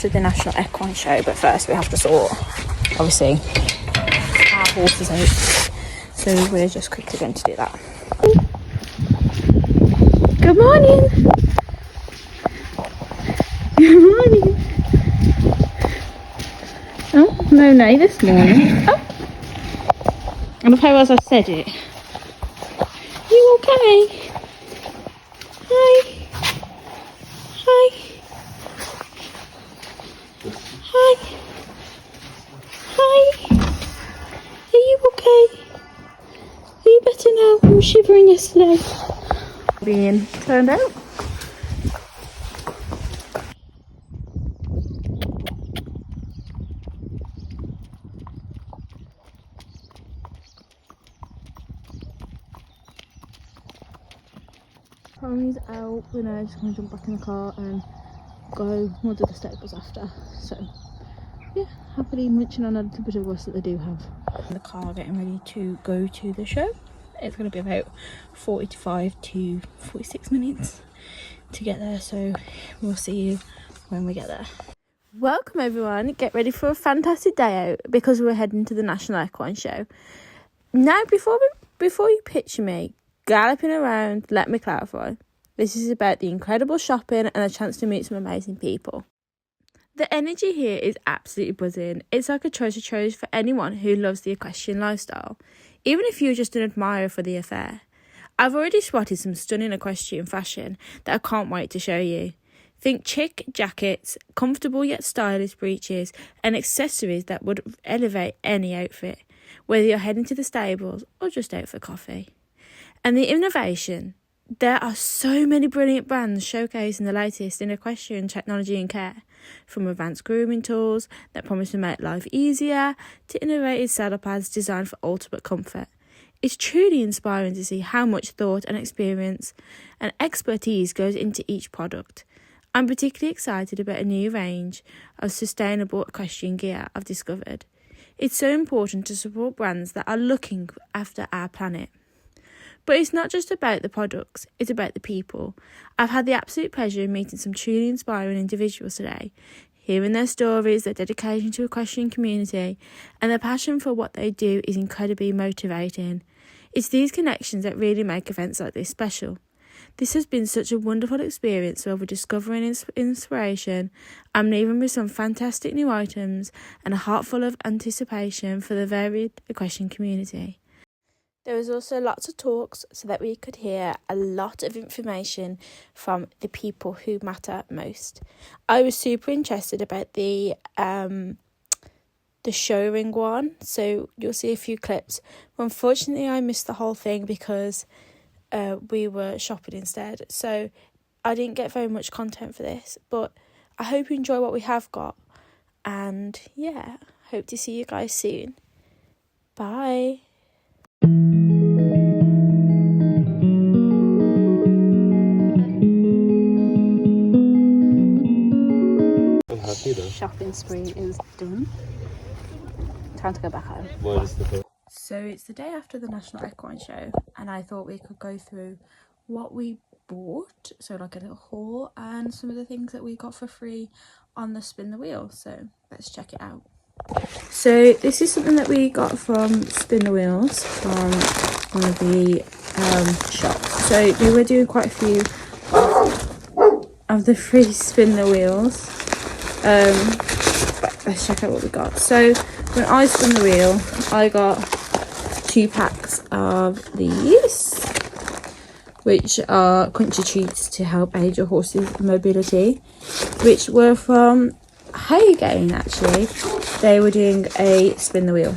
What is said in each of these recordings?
to the National Equine Show, but first we have to sort, obviously, our horses out. So we're just quickly going to do that. Good morning! Good morning! Oh, no nay this morning. Oh! I love how as I said it. You okay? Hi! Hi! Hi! Hi! Are you okay? Are you better now? I was shivering yesterday. Being turned out. Pony's out, we're now just going to jump back in the car and go more to the stables after. So yeah, happily munching on a little bit of rust that they do have. In the car getting ready to go to the show. It's going to be about 45 to 46 minutes to get there, so we'll see you when we get there. Welcome everyone, get ready for a fantastic day out because we're heading to the National Equine Show. Now before you picture me galloping around, let me clarify. This is about the incredible shopping and a chance to meet some amazing people. The energy here is absolutely buzzing. It's like a treasure trove for anyone who loves the equestrian lifestyle, even if you're just an admirer for the affair. I've already spotted some stunning equestrian fashion that I can't wait to show you. Think chic jackets, comfortable yet stylish breeches, and accessories that would elevate any outfit, whether you're heading to the stables or just out for coffee. And the innovation. There are so many brilliant brands showcasing the latest in equestrian technology and care, from advanced grooming tools that promise to make life easier to innovative saddle pads designed for ultimate comfort. It's truly inspiring to see how much thought and experience and expertise goes into each product. I'm particularly excited about a new range of sustainable equestrian gear I've discovered. It's so important to support brands that are looking after our planet. But it's not just about the products, it's about the people. I've had the absolute pleasure of meeting some truly inspiring individuals today, hearing their stories, their dedication to the equestrian community, and their passion for what they do is incredibly motivating. It's these connections that really make events like this special. This has been such a wonderful experience where we're discovering inspiration. I'm leaving with some fantastic new items and a heart full of anticipation for the varied equestrian community. There was also lots of talks so that we could hear a lot of information from the people who matter most. I was super interested about the show ring one, so you'll see a few clips. Unfortunately, I missed the whole thing because we were shopping instead, so I didn't get very much content for this, but I hope you enjoy what we have got, and yeah, hope to see you guys soon. Bye. Shopping spree is done. Time to go back home. So it's the day after the National Equine Show, and I thought we could go through what we bought, so like a little haul, and some of the things that we got for free on the Spin the Wheel. So let's check it out. So this is something that we got from Spin the Wheels from one of the shops. So we were doing quite a few of the free Spin the Wheels. But let's check out what we got. So when I spin the wheel, I got 2 packs of these, which are crunchy treats to help aid your horse's mobility, which were from Haygain. Actually, they were doing a spin the wheel,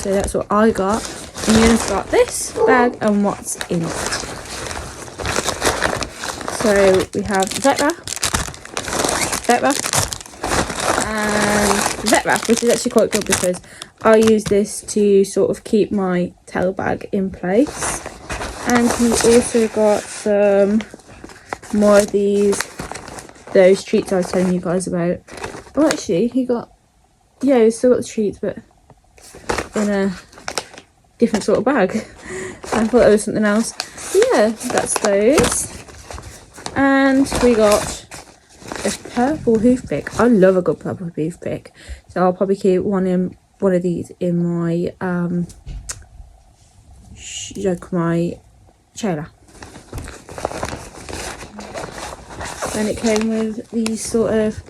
so that's what I got. And Eunice got this bag and what's in it. So we have vet wrap and vet wrap, which is actually quite good because I use this to sort of keep my tail bag in place. And he also got some more of those treats I was telling you guys about. Oh, actually, he still got the treats, but in a different sort of bag. I thought there was something else. But yeah, that's those. And we got a purple hoof pick. I love a good purple hoof pick, so I'll probably keep one of these in my my trailer. Then it came with these sort of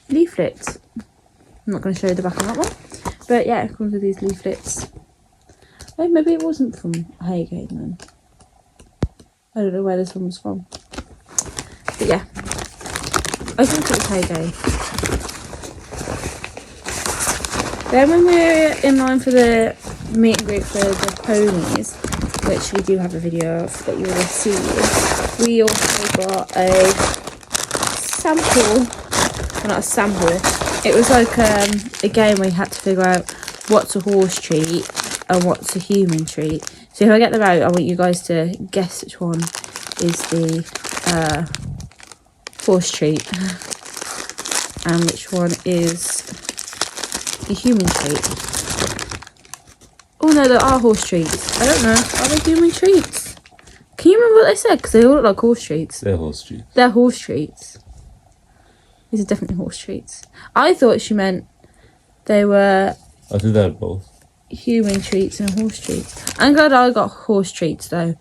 leaflets. I'm not going to show you the back of that one, but yeah, it comes with these leaflets. Oh, maybe it wasn't from Haygate then. I don't know where this one was from, but yeah, I think it was Haygate. Then when we're in line for the meet and greet for the ponies, which we do have a video of that you will see, we also got a sample, well, not a sample, it was like a game where you had to figure out what's a horse treat and what's a human treat. So if I get them out, I want you guys to guess which one is the horse treat and which one is the human treat. Oh no, there are horse treats. I don't know, are they human treats? Can you remember what they said? Because they all look like horse treats. They're horse treats. They're horse treats. These are definitely horse treats. I thought she meant they were... I think they're both. Human treats and horse treats. I'm glad I got horse treats though,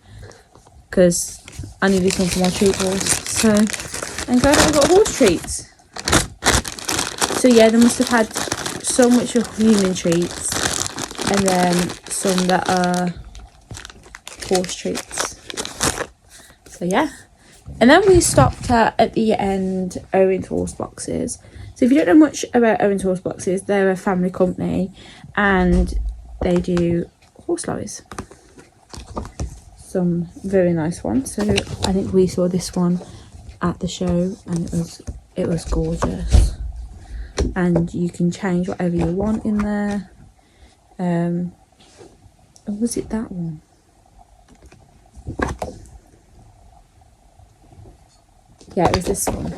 because I needed some for my treat balls. So I'm glad I got horse treats. So yeah, they must have had some which are human treats and then some that are horse treats. So yeah. And then we stopped at the end Owen's Horse Boxes. So if you don't know much about Owen's Horse Boxes, they're a family company and they do horse lorries. Some very nice ones. So I think we saw this one at the show and it was gorgeous. And you can change whatever you want in there. Or was it that one? Yeah, it was this one.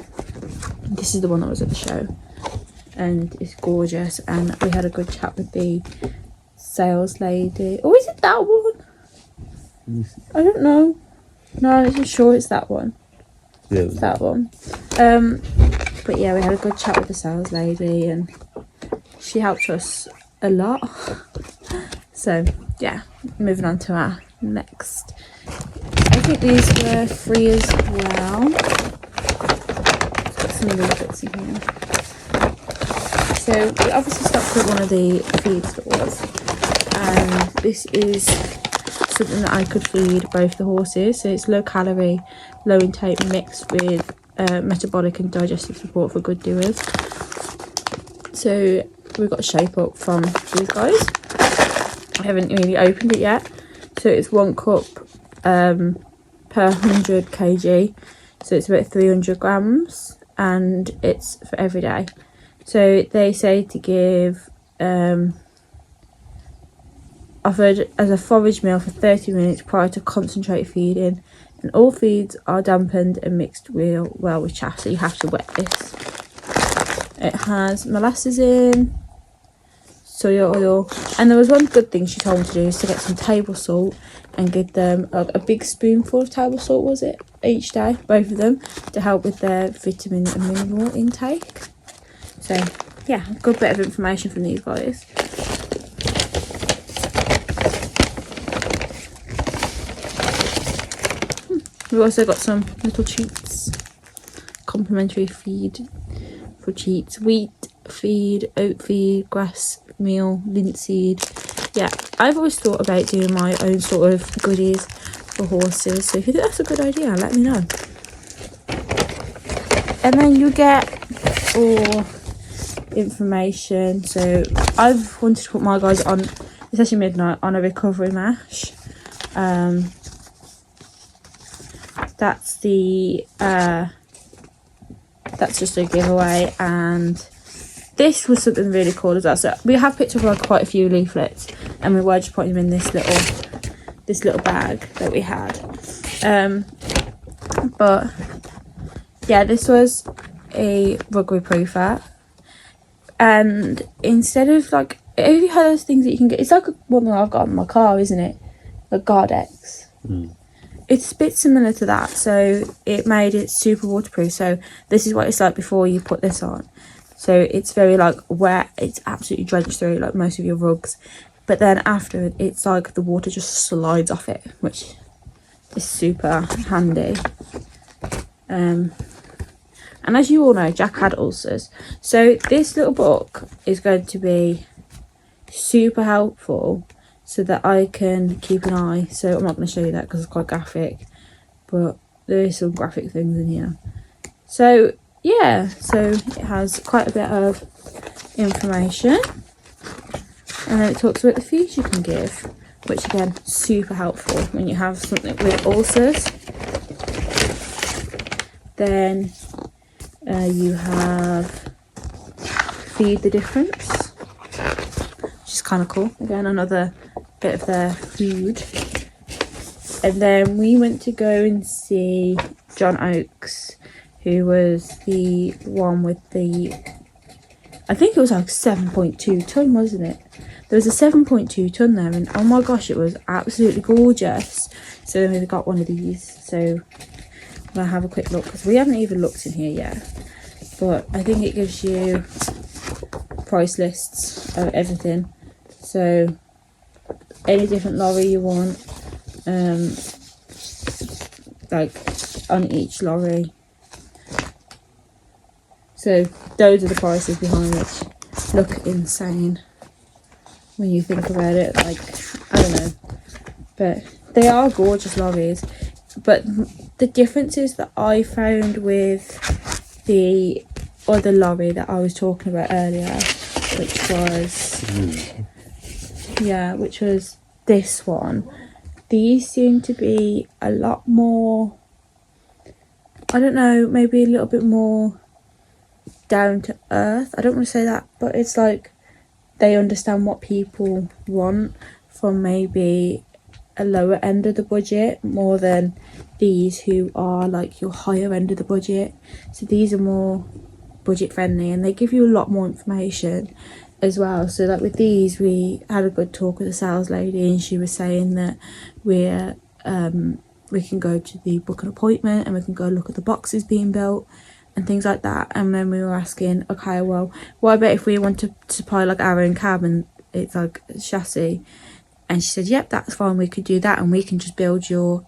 This is the one that was at the show. And it's gorgeous. And we had a good chat with the sales lady. Oh, is it that one? I don't know. No, I'm not sure it's that one. Yeah, it's that one. But yeah, we had a good chat with the sales lady and she helped us a lot. So yeah, moving on to our next. I think these were free as well. Got some leaflets in here. So we obviously stopped at one of the feed stores, and this is something that I could feed both the horses. So it's low calorie, low intake mixed with metabolic and digestive support for good doers. So we've got a shape up from these guys. I haven't really opened it yet. So it's 1 cup per 100 kg. So it's about 300 grams and it's for every day. So they say to give offered as a forage meal for 30 minutes prior to concentrate feeding, and all feeds are dampened and mixed well with chaff, so you have to wet this. It has molasses in, soya oil, and there was one good thing she told me to do is to get some table salt and give them a big spoonful of table salt, was it, each day, both of them, to help with their vitamin and mineral intake. So yeah, a good bit of information from these guys. We've also got some little treats, complimentary feed for treats, wheat feed, oat feed, grass meal, linseed. Yeah, I've always thought about doing my own sort of goodies for horses, so if you think that's a good idea, let me know. And then you get all information. So I've wanted to put my guys on, it's actually midnight, on a recovery mash. That's the that's just a giveaway, and this was something really cool as well. So we have picked up like quite a few leaflets and we were just putting them in this little bag that we had. But yeah, this was a rug reproofer, and instead of like, have you heard those things that you can get, it's like one that I've got in my car, isn't it, like Gardex. it's a bit similar to that. So it made it super waterproof. So this is what it's like before you put this on. So it's very like wet, it's absolutely drenched through like most of your rugs, but then after it's like the water just slides off it, which is super handy. And as you all know, Jack had ulcers, so this little book is going to be super helpful so that I can keep an eye. So I'm not going to show you that because it's quite graphic, but there is some graphic things in here. So yeah, so it has quite a bit of information, and then it talks about the fees you can give, which again, super helpful when you have something with ulcers. Then you have feed the difference, which is kind of cool. Again, another bit of their food. And then we went to go and see John Oakes, who was the one with the, I think it was like 7.2 ton, wasn't it? There was a 7.2 ton there, and oh my gosh, it was absolutely gorgeous. So then we got one of these. So I'm gonna have a quick look because we haven't even looked in here yet. But I think it gives you price lists of everything. So any different lorry you want, like on each lorry. So those are the prices behind, which look insane when you think about it. Like, I don't know, but they are gorgeous lorries. But the differences that I found with the other lorry that I was talking about earlier, which was this one, these seem to be a lot more, I don't know, maybe a little bit more down to earth. I don't want to say that, but it's like they understand what people want from maybe a lower end of the budget more than these, who are like your higher end of the budget. So these are more budget friendly, and they give you a lot more information as well. So like with these, we had a good talk with the sales lady, and she was saying that we can go to the book an appointment, and we can go look at the boxes being built and things like that. And then we were asking, okay, well, what about if we want to supply like our own cab and it's like a chassis? And she said, yep, that's fine, we could do that, and we can just build your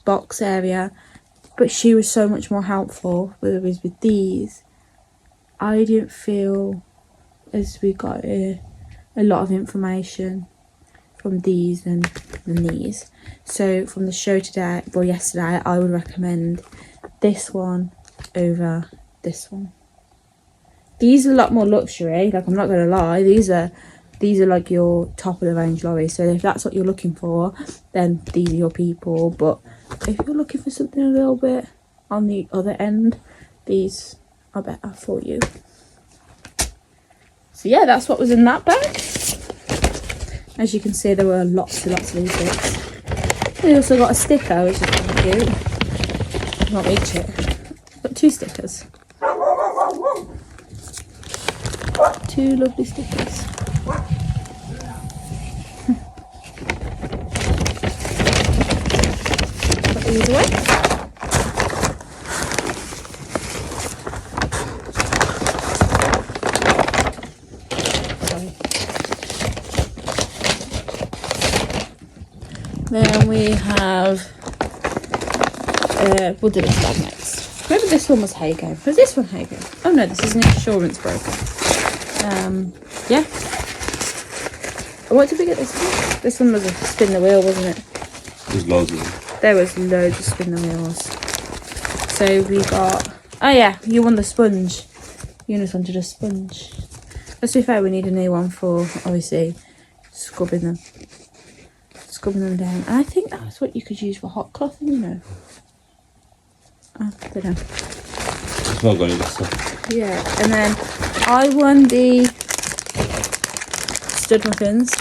box area. But she was so much more helpful with these. I didn't feel as we got a lot of information from these than these. So from the show today, well yesterday, I would recommend this one over this one. These are a lot more luxury, like I'm not gonna lie, these are like your top of the range lorries. So if that's what you're looking for, then these are your people. But if you're looking for something a little bit on the other end, these are better for you. So yeah, that's what was in that bag. As you can see, there were lots of these bits. We also got a sticker, which is kind of cute. Not each it. Got 2 stickers. 2 lovely stickers. Put these away. Then we have, we'll do this one next. Maybe this one was Hago. Was this one Hago? Oh no, this is an insurance broker. Yeah. What did we get this one? This one was a spin the wheel, wasn't it? There's loads of them. There was loads of spin the wheels. So we got, oh yeah, you won the sponge. Eunice wanted a sponge. Let's be fair, we need a new one for obviously scrubbing them down. And I think that's what you could use for hot clothing, you know. I don't know. It's not going to get stuff. Yeah, and then I won the stud muffins.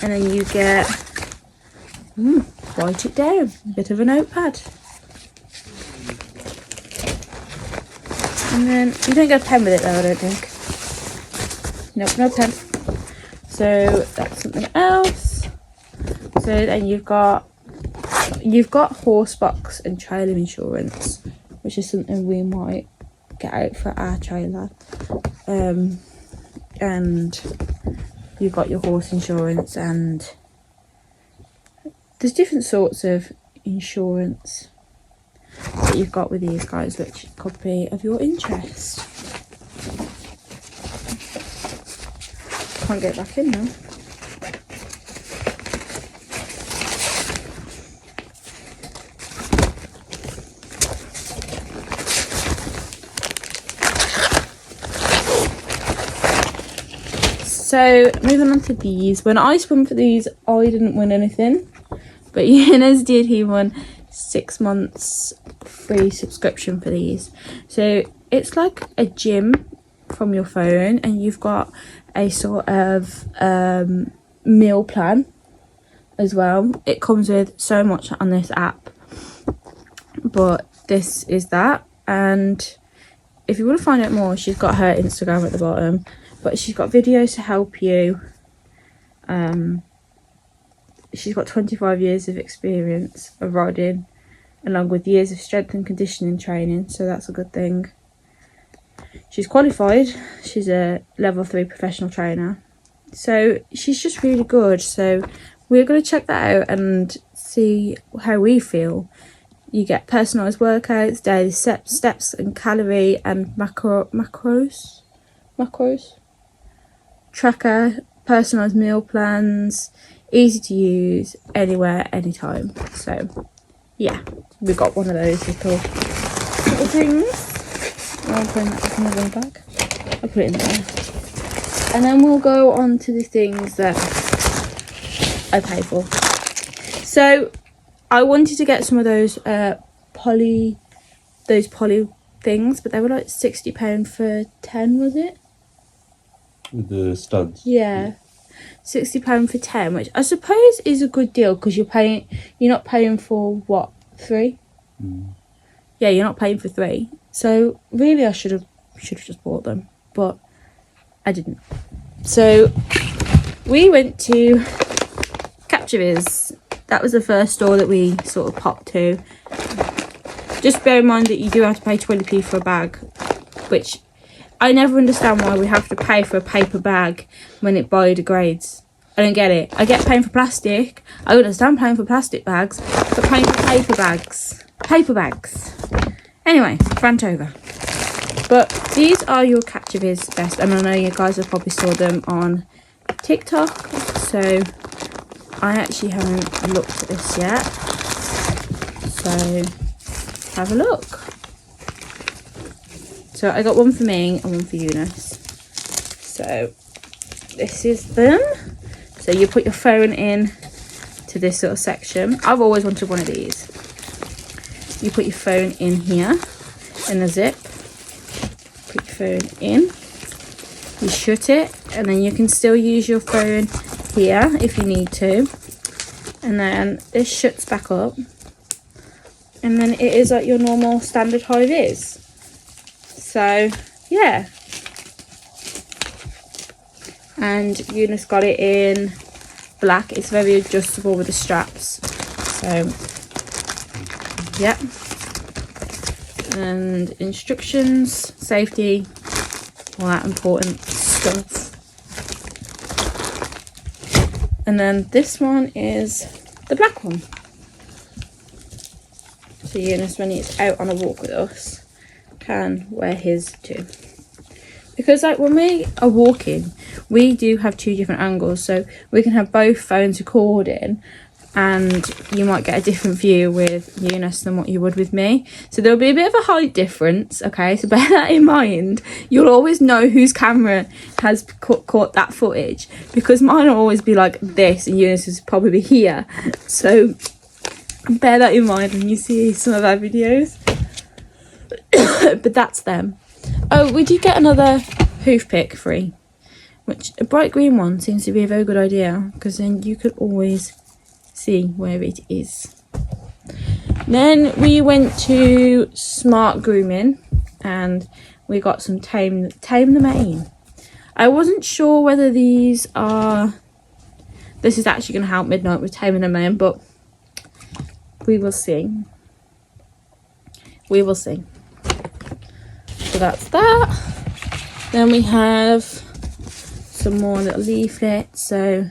And then you get, write it down, a bit of a notepad. And then you don't get a pen with it though, I don't think. Nope, no pen. So that's something else. So then you've got horse box and trailer insurance, which is something we might get out for our trailer. And you've got your horse insurance, and there's different sorts of insurance that you've got with these guys, which could be of your interest. Can't get back in now. So moving on to these. When I spun for these, I didn't win anything, but Eunice did. He won 6 months free subscription for these. So it's like a gym from your phone, and you've got a sort of meal plan as well. It comes with so much on this app, but this is that. And if you want to find out more, she's got her Instagram at the bottom, but she's got videos to help you. She's got 25 years of experience of riding, along with years of strength and conditioning training, so that's a good thing. She's qualified. She's a level 3 professional trainer, so she's just really good. So we're going to check that out and see how we feel. You get personalised workouts, daily steps and calorie and macros tracker, personalised meal plans, easy to use, anywhere, anytime. So yeah, we got one of those little things. I'll put that in the bag. I'll put it in there, and then we'll go on to the things that I pay for. So I wanted to get some of those poly things, but they were like £60 for 10, was it? With the studs. Yeah, £60 for 10, which I suppose is a good deal, because you're not paying for what, 3? Yeah, you're not paying for 3. So really I should have just bought them, but I didn't. So we went to Captiviz. That was the first store that we sort of popped to. Just bear in mind that you do have to pay 20p for a bag, which I never understand why we have to pay for a paper bag when it biodegrades. I don't get it. I get paying for plastic. I understand paying for plastic bags, but paying for paper bags. Anyway, rant over. But these are your Captiviz best, and I know you guys have probably saw them on TikTok, so I actually haven't looked at this yet. So have a look. So I got one for me and one for Eunice. So this is them. So you put your phone in to this little section. I've always wanted one of these. You put your phone in here in a zip. Put your phone in. You shut it, and then you can still use your phone here if you need to. And then this shuts back up. And then it is like your normal standard high vis. So yeah, and Eunice got it in black. It's very adjustable with the straps. So yeah, and instructions, safety, all that important stuff. And then this one is the black one. So Eunice, when he's out on a walk with us, can wear his too, because like when we are walking, we do have 2 different angles, so we can have both phones recording, and you might get a different view with Eunice than what you would with me. So there'll be a bit of a height difference, okay, so bear that in mind. You'll always know whose camera has caught that footage, because mine will always be like this and Eunice is probably here. So bear that in mind when you see some of our videos. But that's them. Oh, we did get another hoof pick free, which a bright green one seems to be a very good idea, because then you could always see where it is. Then we went to Smart Grooming and we got some Tame the Mane. I wasn't sure whether these are this is actually going to help Midnight with taming them in, but we will see. We will see. So that's that. Then we have some more little leaflets. So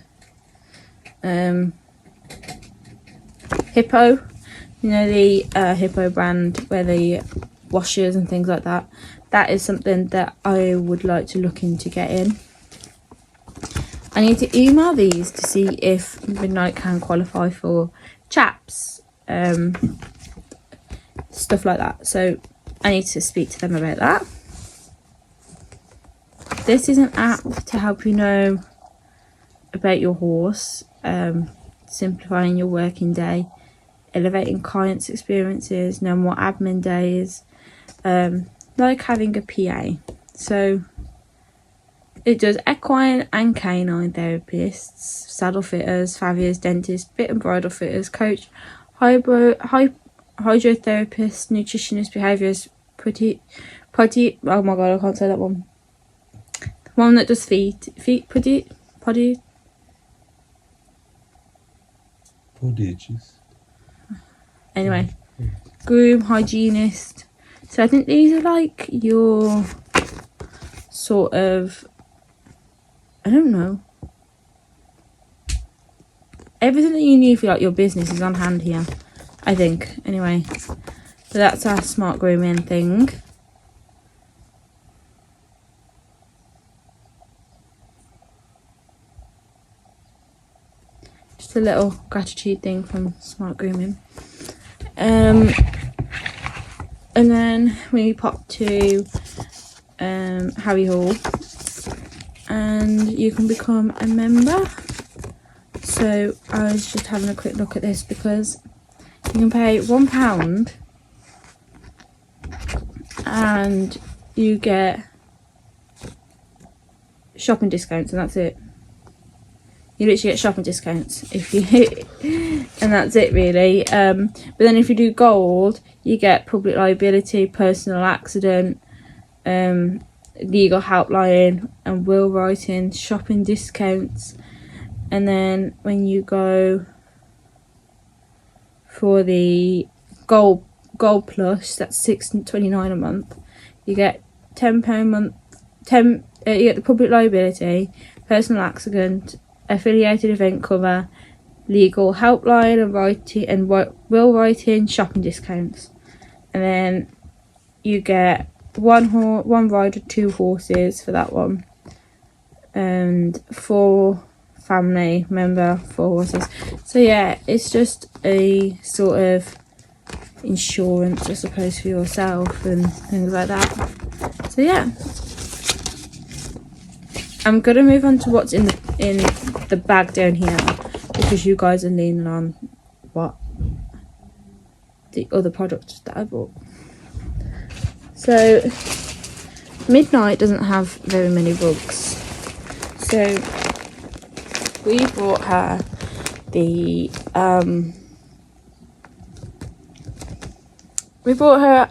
Hippo, you know, the Hippo brand where the washers and things like that. That is something that I would like to look into getting. I need to email these to see if Midnight can qualify for chaps, stuff like that. So I need to speak to them about that. This is an app to help you know about your horse, simplifying your working day, elevating clients' experiences, no more admin days, like having a PA. So it does equine and canine therapists, saddle fitters, farriers, dentists, bit and bridle fitters, coach, hydrotherapists, nutritionists, behaviourists, potty, oh my god, I can't say that one. The one that does feet, potty. Anyway, groom, hygienist. So I think these are like your sort of, I don't know, everything that you need for like your business is on hand here, I think. Anyway, so that's our smart grooming thing. Just a little gratitude thing from Smart Grooming. And then we pop to Harry Hall, and you can become a member. So I was just having a quick look at this because you can pay £1 and you get shopping discounts, and that's it. You literally get shopping discounts if you and that's it really. But then if you do gold, you get public liability, personal accident, legal helpline and will writing, shopping discounts. And then when you go for the gold plus, that's £6.29 a month, you get £10 a month. You get the public liability, personal accident, affiliated event cover, legal helpline and writing and will writing, shopping discounts. And then you get one rider, 2 horses for that one, and 4 family member, 4 horses. So yeah, it's just a sort of insurance, I suppose, for yourself and things like that. So yeah, I'm gonna move on to what's in the bag down here, because you guys are leaning on what the other products that I bought. So Midnight doesn't have very many rugs, so we brought her the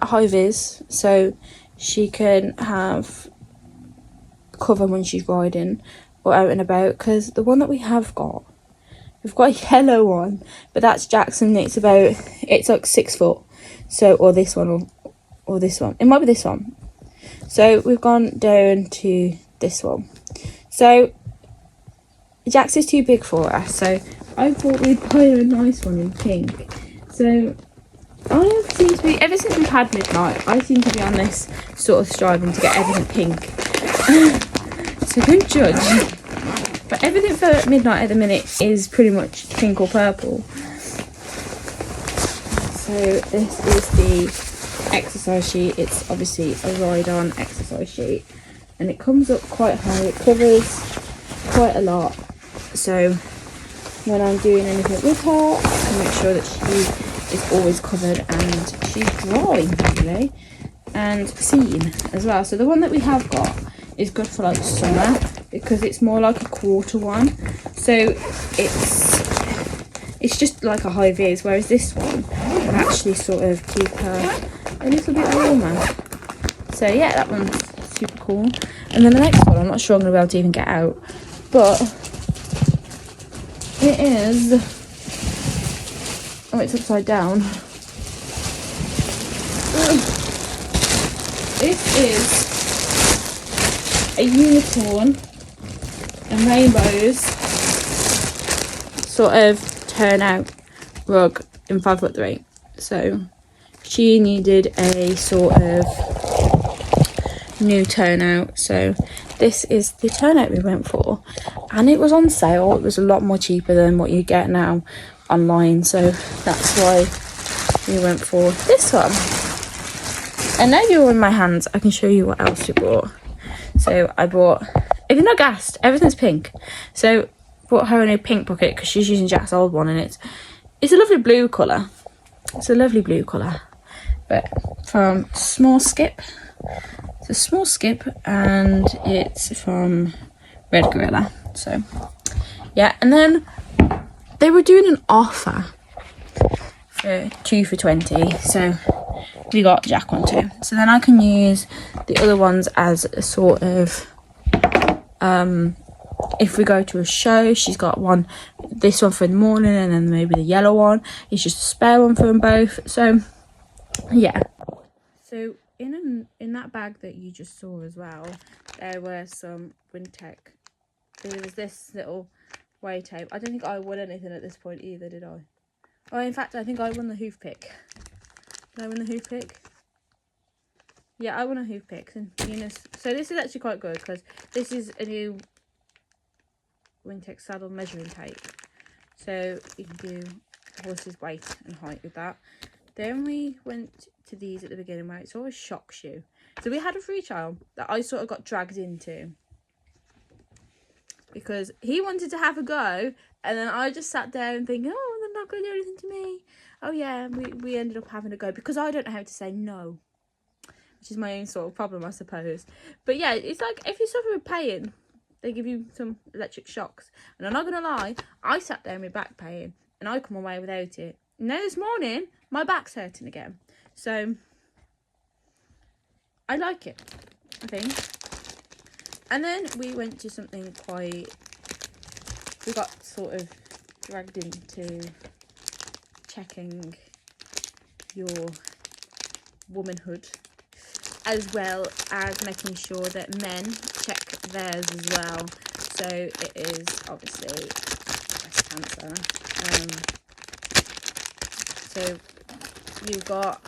high vis so she can have cover when she's riding or out and about, because the one that we've got a yellow one, but that's Jackson. It's like 6 foot. So or this one or this one, it might be this one. So we've gone down to this one. So Jax is too big for us, so I thought we'd buy her a nice one in pink. So I seem to be, ever since we've had Midnight, I seem to be on this sort of striving to get everything pink. So don't judge. But everything for Midnight at the minute is pretty much pink or purple. So this is the exercise sheet. It's obviously a ride-on exercise sheet, and it comes up quite high. It covers quite a lot. So when I'm doing anything with her, I can make sure that she is always covered and she's dry really, and seen as well. So the one that we have got is good for like summer because it's more like a quarter one, so it's just like a high vis, whereas this one will actually sort of keep her a little bit warmer. So yeah, that one's super cool. And then the next one, I'm not sure I'm gonna be able to even get out, but It is, oh, it's upside down. This is a unicorn and rainbows sort of turnout rug in 5'3". So she needed a sort of new turnout, so this is the turnout we went for, and it was on sale. It was a lot more cheaper than what you get now online, so that's why we went for this one. And now you're in my hands, I can show you what else we bought. So I bought, if you're not gassed, everything's pink. So bought her a new pink bucket because she's using Jack's old one, and it's a lovely blue colour. It's a lovely blue colour, but from Small Skip. It's a Small Skip, and it's from Red Gorilla. So yeah, and then they were doing an offer for 2 for $20, so we got Jack one too. So then I can use the other ones as a sort of if we go to a show, she's got one, this one for the morning, and then maybe the yellow one is just a spare one for them both. So yeah, so in that bag that you just saw as well, there were some Wintec. There was this little way tape. I don't think I won anything at this point either, did I? Oh, in fact, I think I won the hoof pick. Did I win the hoof pick? Yeah, I won a hoof pick. And so this is actually quite good because this is a new Wintec saddle measuring tape. So you can do a horse's weight and height with that. Then we went to these at the beginning where it always shocks you. So we had a free trial that I sort of got dragged into because he wanted to have a go, and then I just sat there and thinking, oh, they're not going to do anything to me. Oh yeah, we ended up having a go because I don't know how to say no, which is my own sort of problem, I suppose. But yeah, it's like if you suffer with pain, they give you some electric shocks. And I'm not going to lie, I sat there in my back pain and I come away without it. Now this morning, my back's hurting again. So I like it, I think. And then we went to something we got sort of dragged into checking your womanhood, as well as making sure that men check theirs as well. So it is obviously breast cancer. So you've got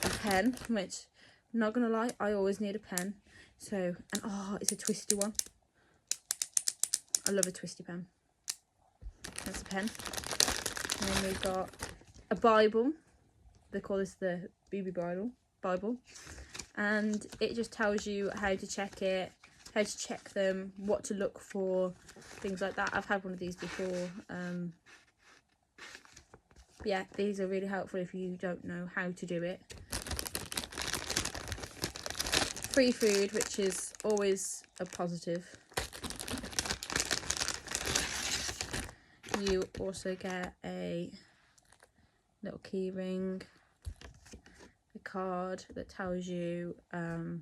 a pen, which I'm not gonna lie, I always need a pen. So, and oh, it's a twisty one. I love a twisty pen. That's a pen. And then we've got a Bible. They call this the BB Bible. And it just tells you how to check it, how to check them, what to look for, things like that. I've had one of these before. Yeah, these are really helpful if you don't know how to do it. Free food, which is always a positive. You also get a little key ring, a card that tells you to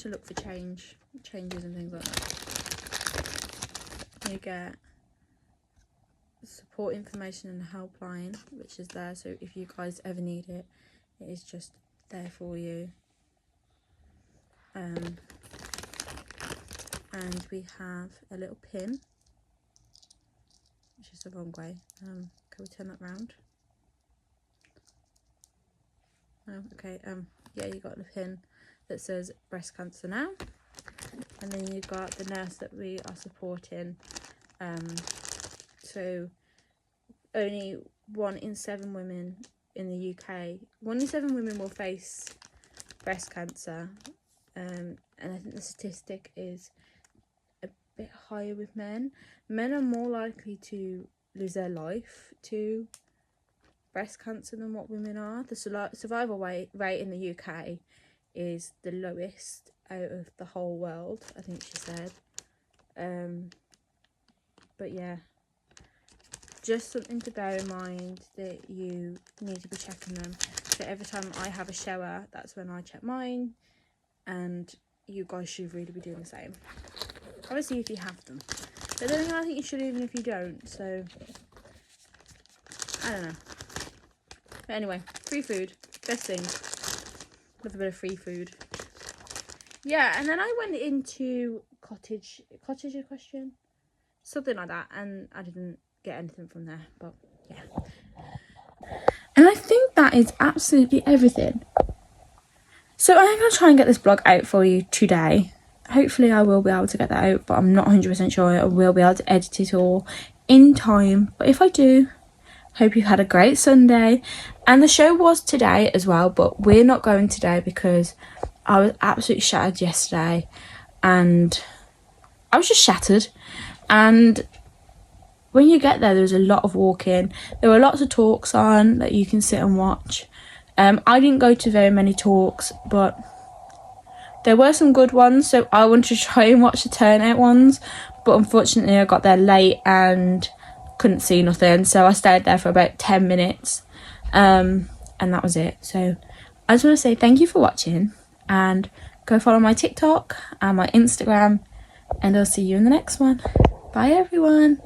look for changes and things like that. You get support information and helpline, which is there, so if you guys ever need it, it is just there for you. And we have a little pin, which is the wrong way. Can we turn that round? Oh, okay. Yeah, you got the pin that says breast cancer now, and then you've got the nurse that we are supporting. So only 1 in 7 women in the UK, 1 in 7 women will face breast cancer. And I think the statistic is a bit higher with men. Men are more likely to lose their life to breast cancer than what women are. The survival rate in the UK is the lowest out of the whole world, I think she said. But yeah, just something to bear in mind, that you need to be checking them. So every time I have a shower, that's when I check mine. And you guys should really be doing the same, obviously, if you have them. But then again, I think you should even if you don't, so I don't know. But anyway, free food, best thing. Love a bit of free food. Yeah, and then I went into cottage equestrian, something like that, and I didn't get anything from there, but yeah. And I think that is absolutely everything. So I'm going to try and get this vlog out for you today. Hopefully I will be able to get that out, but I'm not 100% sure I will be able to edit it all in time. But if I do, hope you've had a great Sunday. And the show was today as well, but we're not going today because I was absolutely shattered yesterday. And I was just shattered. And when you get there, there's a lot of walking. There were lots of talks on that you can sit and watch. I didn't go to very many talks, but there were some good ones, so I wanted to try and watch the turnout ones, but unfortunately I got there late and couldn't see nothing, so I stayed there for about 10 minutes, and that was it. So I just want to say thank you for watching, and go follow my TikTok and my Instagram, and I'll see you in the next one. Bye everyone.